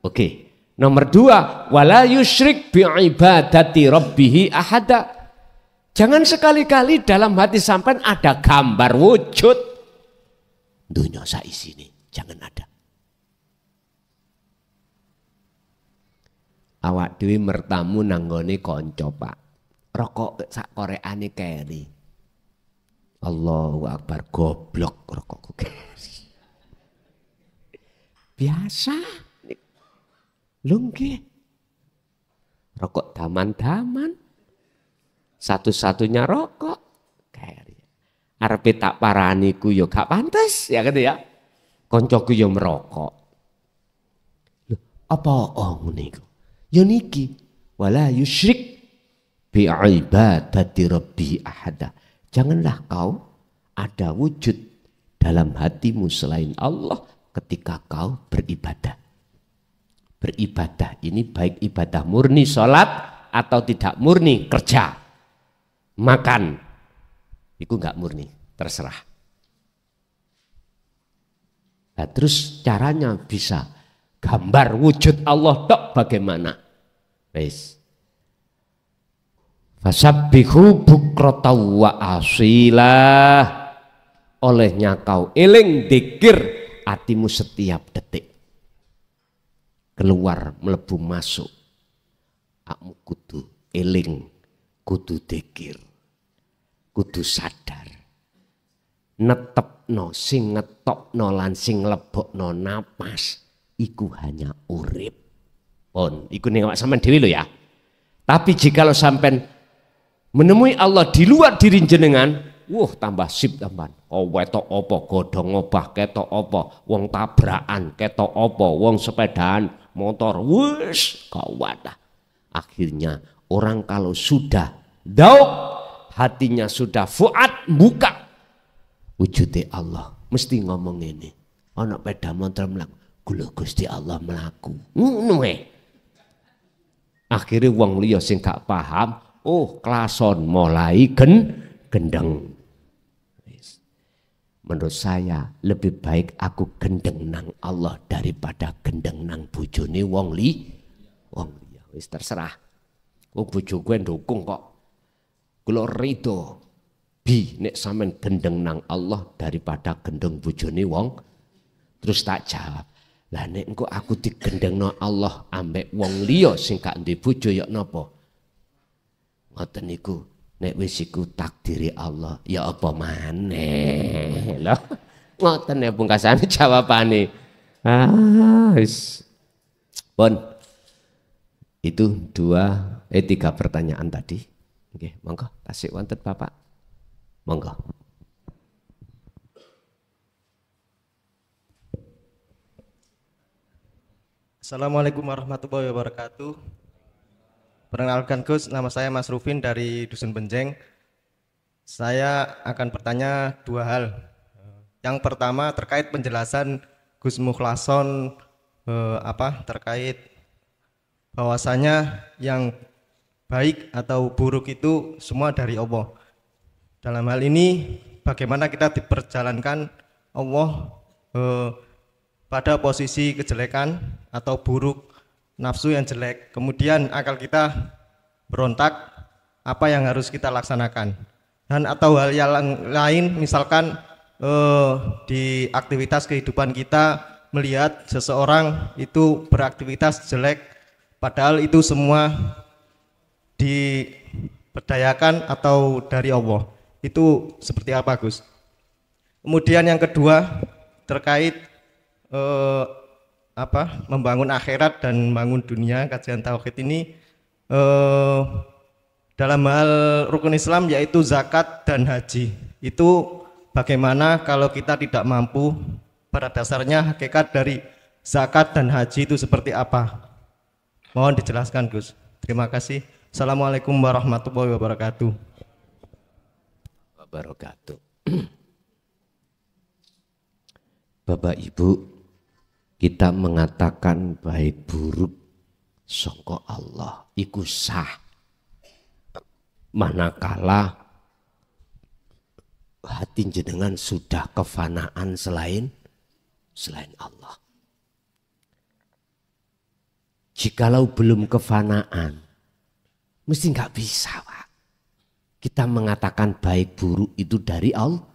Oke. Nomor 2, wala yusyrik bi ibadati rabbih ahada. Jangan sekali-kali dalam hati sampean ada gambar wujud dunia saisi ini, jangan ada. Awak dhewe mertamu nanggone kanca, Pak. Rokok sak korekane keri. Allahu Akbar, goblok rokokku keri. Biasa. Lho nggih. Rokok daman-daman. Satu-satunya rokok keri. Arepe tak parani ku yo gak pantes ya gitu ya. Koncoku yo merokok. Loh, apa ngene iku? Ya niki wala yusyrik bi ibadati rabbi ahada. Janganlah kau ada wujud dalam hatimu selain Allah ketika kau beribadah. Beribadah ini baik ibadah murni salat atau tidak murni kerja. Makan. Itu enggak murni, terserah. Nah, terus caranya bisa gambar wujud Allah tok bagaimana? Wes. Fasabbihu bukrata wa asilah. Olehnya kau eling dikir hatimu setiap detik. Keluar melebu masuk. Akmu kudu eling, kudu dikir. Kudu sadar netepno sing ngetokno lan sing lebokno napas iku hanya urip. Pun iku ning awak sampean dhewe lho ya. Tapi jikalau sampean menemui Allah di luar diri jenengan, tambah sip tambahan. Oh wetok apa godhong obah ketok apa, wong tabrakan ketok apa, wong sepedaan motor wis kawat. Akhirnya orang kalau sudah dauk hatinya sudah fuad buka wujudnya Allah mesti ngomong ini ana peda motor mlaku gula Gusti Allah mlaku ngono akhirnya wong liya sing gak paham klason mulai gendeng. Menurut saya lebih baik aku gendeng nang Allah daripada gendeng nang bojone wong liya wis terserah bojo gue ndukung kok. Kula rido nek sampean gendeng nang Allah daripada gendeng bojone wong. Terus tak jawab, lah nek engko aku digendengno Allah ambek wong liya sing gak ndek bojo ya napa? Ngoten niku, nek wis iku takdiri Allah, ya apa maneh. Lho, ngoten ya pungkasane jawabane. Wis. Pun itu 3 pertanyaan tadi. Oke, monggo tasik wonten Bapak. Monggo. Assalamualaikum warahmatullahi wabarakatuh. Perkenalkan Gus, nama saya Mas Rufin dari Dusun Benjeng. Saya akan bertanya dua hal. Yang pertama terkait penjelasan Gus Mukhlason terkait bahwasanya yang baik atau buruk itu semua dari Allah. Dalam hal ini bagaimana kita diperjalankan Allah pada posisi kejelekan atau buruk, nafsu yang jelek, kemudian akal kita berontak, apa yang harus kita laksanakan? Dan atau hal yang lain, misalkan di aktivitas kehidupan kita melihat seseorang itu beraktivitas jelek, padahal itu semua diberdayakan atau dari Allah. Itu seperti apa, Gus? Kemudian yang kedua terkait membangun akhirat dan membangun dunia, kajian tauhid ini dalam hal rukun Islam yaitu zakat dan haji. Itu bagaimana kalau kita tidak mampu? Pada dasarnya hakikat dari zakat dan haji itu seperti apa? Mohon dijelaskan, Gus. Terima kasih. Assalamualaikum warahmatullahi wabarakatuh. Bapak Ibu, kita mengatakan baik buruk sangka Allah iku sah, manakala hati jenengan sudah kefanaan selain Allah. Jikalau belum kefanaan, mesti nggak bisa, Pak. Kita mengatakan baik buruk itu dari Allah,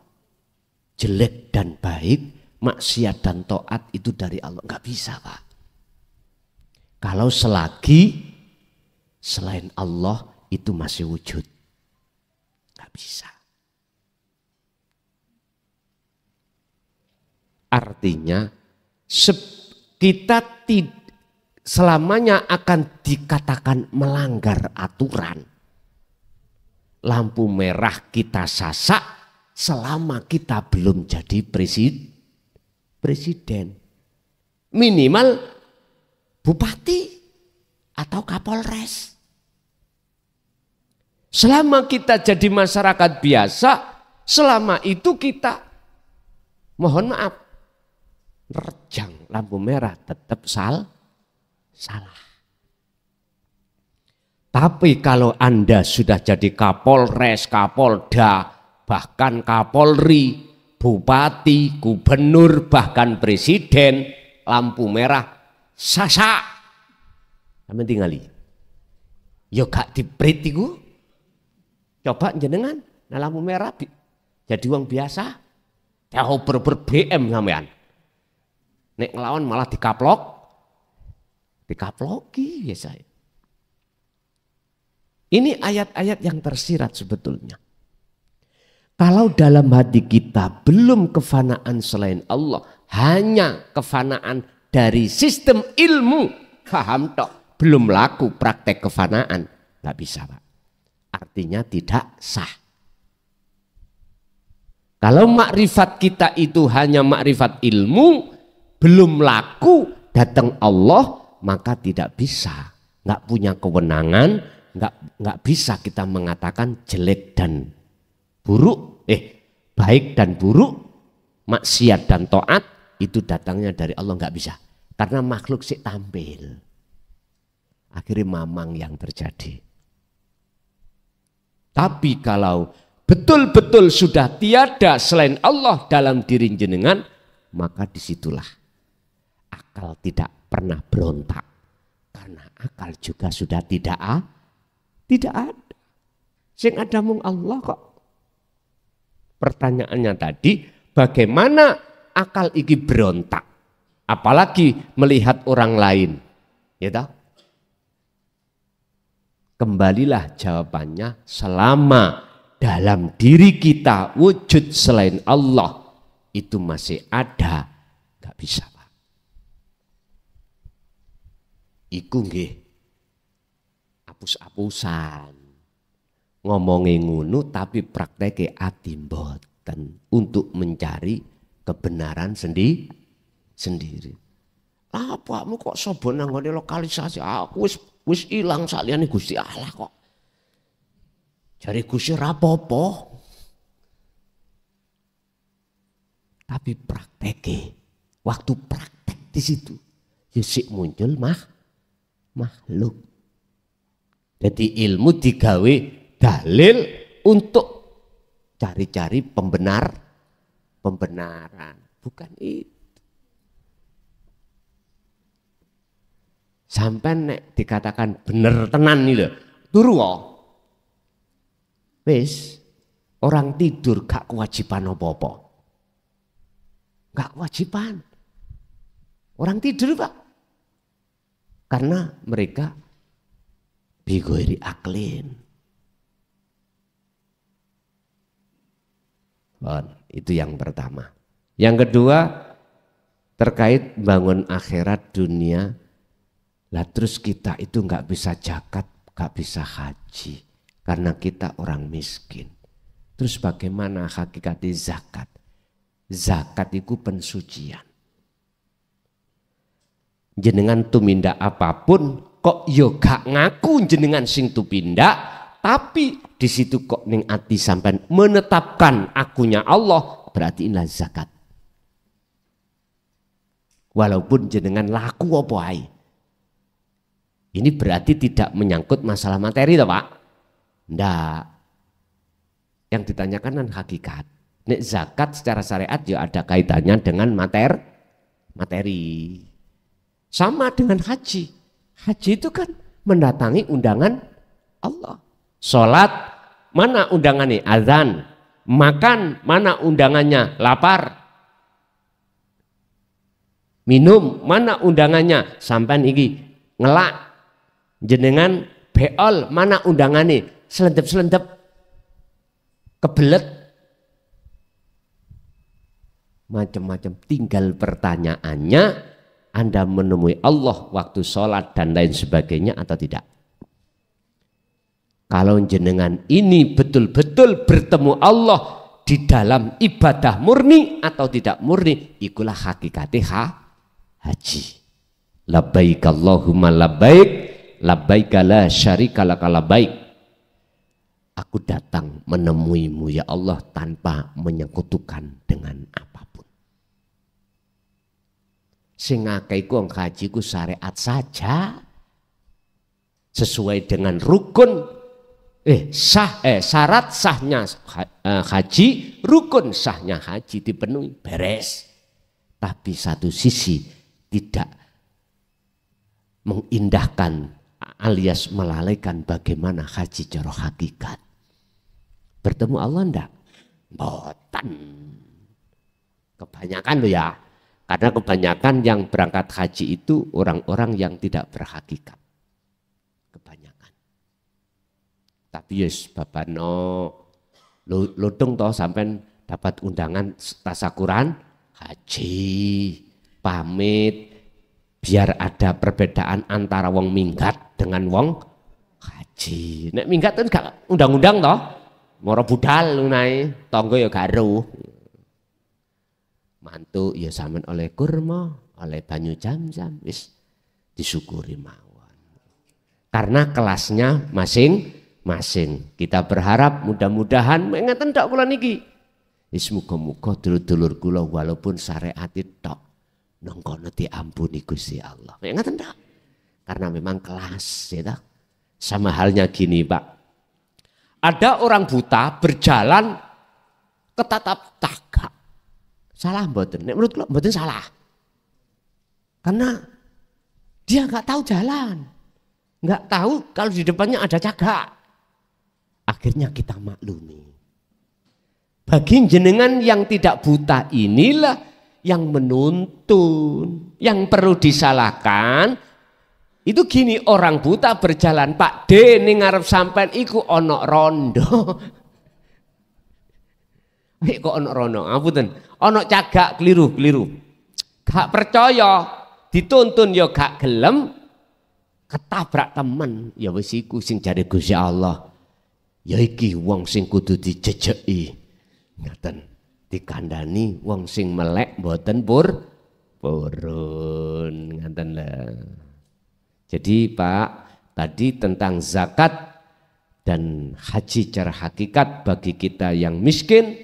jelek dan baik, maksiat dan taat itu dari Allah. Nggak bisa, Pak. Kalau selagi selain Allah itu masih wujud, nggak bisa. Artinya kita selamanya akan dikatakan melanggar aturan. Lampu merah kita sasak selama kita belum jadi presiden. Minimal bupati atau kapolres. Selama kita jadi masyarakat biasa, selama itu kita mohon maaf, nerjang lampu merah tetap salah. Tapi kalau Anda sudah jadi kapolres, kapolda, bahkan kapolri, bupati, gubernur, bahkan presiden, lampu merah sasak, sampe tingali. Yo gak dibrit iku. Coba jenengan nah lampu merah jadi wong biasa, tahu BM sampean. Nek ngelawan malah dikaploki ya saya. Ini ayat-ayat yang tersirat sebetulnya. Kalau dalam hati kita belum kefanaan selain Allah, hanya kefanaan dari sistem ilmu, paham tok, belum laku praktek kefanaan, nggak bisa, Pak. Artinya tidak sah. Kalau makrifat kita itu hanya makrifat ilmu, belum laku datang Allah, maka tidak bisa, nggak punya kewenangan, nggak bisa kita mengatakan jelek dan buruk, baik dan buruk, maksiat dan taat itu datangnya dari Allah, nggak bisa. Karena makhluk sih tampil. Akhirnya mamang yang terjadi. Tapi kalau betul-betul sudah tiada selain Allah dalam diri jenengan, maka disitulah akal tidak pernah berontak. Karena akal juga sudah tidak ada. Sing ada mung Allah kok. Pertanyaannya tadi, bagaimana akal iki berontak? Apalagi melihat orang lain. Ya toh? Kembalilah jawabannya, selama dalam diri kita wujud selain Allah itu masih ada, gak bisa, Pak. Iku nggih apus-apusan. Ngomongin ngunu tapi prakteknya ati mboten untuk mencari kebenaran sendiri. Apakmu kok sobo nang ngene lokalisasi? Aku wis ilang saliyane Gusti Allah kok. Jare Gusti ora apa-apa. Tapi prakteke, waktu praktek di situ, ya sik muncul makhluk. Jadi ilmu digawe dalil untuk cari-cari pembenaran. Bukan itu. Sampai nek dikatakan bener tenan nih lho, turu kok. Wis, orang tidur gak kewajiban apa-apa. Gak kewajiban. Orang tidur Pak. Karena mereka bighairi aklin. Itu yang pertama. Yang kedua terkait bangun akhirat dunia. Lah terus kita itu nggak bisa zakat, nggak bisa haji karena kita orang miskin. Terus bagaimana hakikatnya zakat? Zakat itu pensucian. Jenengan tumindak apapun kok yo gak ngaku jenengan sing tumindak, tapi di situ kok ning ati sampean menetapkan akunya Allah, berarti inilah zakat. Walaupun jenengan laku apa ae. Ini berarti tidak menyangkut masalah materi toh Pak? Ndak. Yang ditanyakan kan hakikat. Nek zakat secara syariat ya ada kaitannya dengan materi. Sama dengan haji. Haji itu kan mendatangi undangan Allah. Sholat, mana undangannya? Azan. Makan, mana undangannya? Lapar. Minum, mana undangannya? Sampan iki ngelak. Jenengan beol, mana undangannya? Selendep-selendep. Kebelet. Macam-macam. Tinggal pertanyaannya, Anda menemui Allah waktu sholat dan lain sebagainya atau tidak? Kalau jenengan ini betul-betul bertemu Allah di dalam ibadah murni atau tidak murni, ikulah hakikatnya haji. Labbaik Allahumma labbaik, labbaik la syarika laka labbaik. Aku datang menemuimu ya Allah tanpa menyekutukan dengan apapun. Sing akeh iku haji ku syariat saja. Sesuai dengan rukun syarat sahnya haji, rukun sahnya haji dipenuhi, beres. Tapi satu sisi tidak mengindahkan alias melalaikan bagaimana haji cara hakikat. Bertemu Allah enggak? Mboten. Kebanyakan loh ya. Karena kebanyakan yang berangkat haji itu orang-orang yang tidak berhakikat. Kebanyakan. Tapi yes Bapak no ludung toh sampai dapat undangan tasakuran haji, pamit, biar ada perbedaan antara wong minggat dengan wong haji. Nek minggat kan gak undang-undang toh, moro budal lunai, tonggo ya garu. Mantu ya sampean oleh kurma, oleh banyu jam-jam, wis disyukuri mawon. Karena kelasnya masing-masing. Kita berharap mudah-mudahan ngeten tok kula niki. Wis muga-muga dulur-dulur kula walaupun syariat tok nangkono diampuni Gusti Allah. Ngeten tok. Karena memang kelas ya. Sama halnya gini Pak. Ada orang buta berjalan ke tatap tagak. Salah mboten? Nek menurut kula mboten salah. Karena dia nggak tahu jalan. Nggak tahu kalau di depannya ada cagak. Akhirnya kita maklumi. Bagi jenengan yang tidak buta inilah yang menuntun, yang perlu disalahkan. Itu gini, orang buta berjalan, Pak D ning ngarep sampean iku ana rondo. Kok ana rondo? Ngapunten, ana cagak keliru. Gak percaya, dituntun ya gak gelem, ketabrak temen. Ya wis iku sing jare Gusti Allah. Ya iki wong sing kudu dijejeki. Ngaten, dikandani wong sing melek mboten purun ngaten lah. Jadi Pak, tadi tentang zakat dan haji secara hakikat bagi kita yang miskin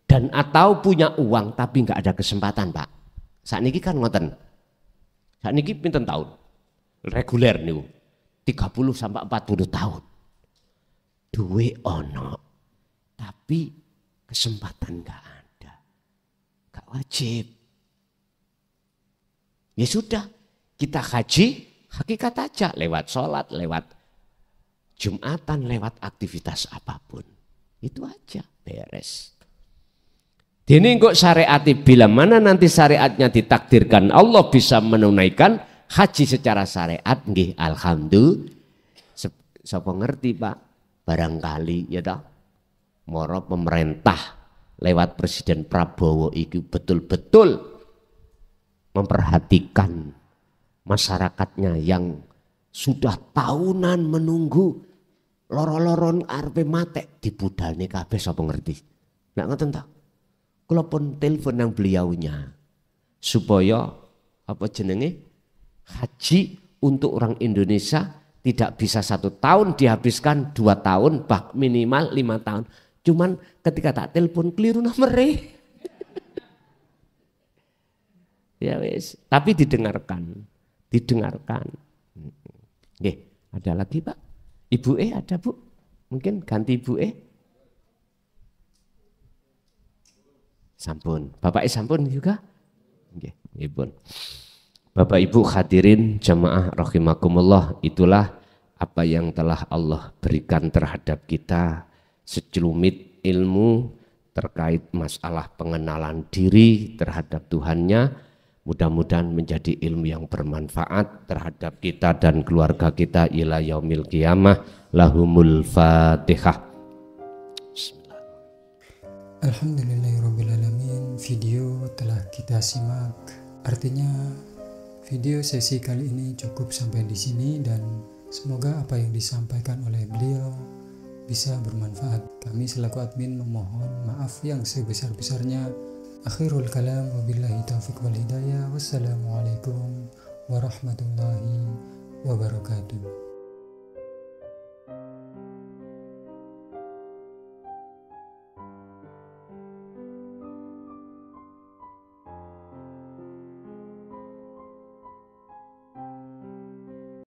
dan atau punya uang tapi nggak ada kesempatan Pak. Saat ini kan ngoten. Saat ini pinten tahun? Reguler nih 30 sampai 40 tahun. Duwe ono tapi kesempatan nggak ada. Nggak wajib. Ya sudah, kita haji hakikat aja lewat sholat, lewat Jumatan, lewat aktivitas apapun. Itu aja beres. Dini kok syariati bila mana nanti syariatnya ditakdirkan Allah bisa menunaikan haji secara syariat, nggih alhamdulillah. Sapa ngerti Pak? Barangkali ya toh. Moro pemerintah lewat Presiden Prabowo itu betul-betul memperhatikan masyarakatnya yang sudah tahunan menunggu loro-loron arepe mate dibudalne kabeh sapa ngerti. Nek ngoten ta. Kula pun telepon nang beliaunya supaya apa jenenge haji untuk orang Indonesia tidak bisa 1 tahun dihabiskan 2 tahun bah minimal 5 tahun. Cuman ketika tak telepon keliru nomere. Ya wis, tapi didengarkan. Nggih, ada lagi Pak? Ibu ada Bu? Mungkin ganti Ibu Sampun. Bapak sampun juga? Nggih, Ibu. Bapak Ibu hadirin jamaah rahimakumullah, itulah apa yang telah Allah berikan terhadap kita secelumit ilmu terkait masalah pengenalan diri terhadap Tuhannya. Mudah-mudahan menjadi ilmu yang bermanfaat terhadap kita dan keluarga kita ila yaumil qiyamah. Lahumul Fatihah. Alhamdulillahirrabbilalamin. Video telah kita simak. Artinya video sesi kali ini cukup sampai di sini dan semoga apa yang disampaikan oleh beliau bisa bermanfaat. Kami selaku admin memohon maaf yang sebesar-besarnya. Akhirul kalam wabillahi taufiq wal hidayah. Wassalamualaikum warahmatullahi wabarakatuh.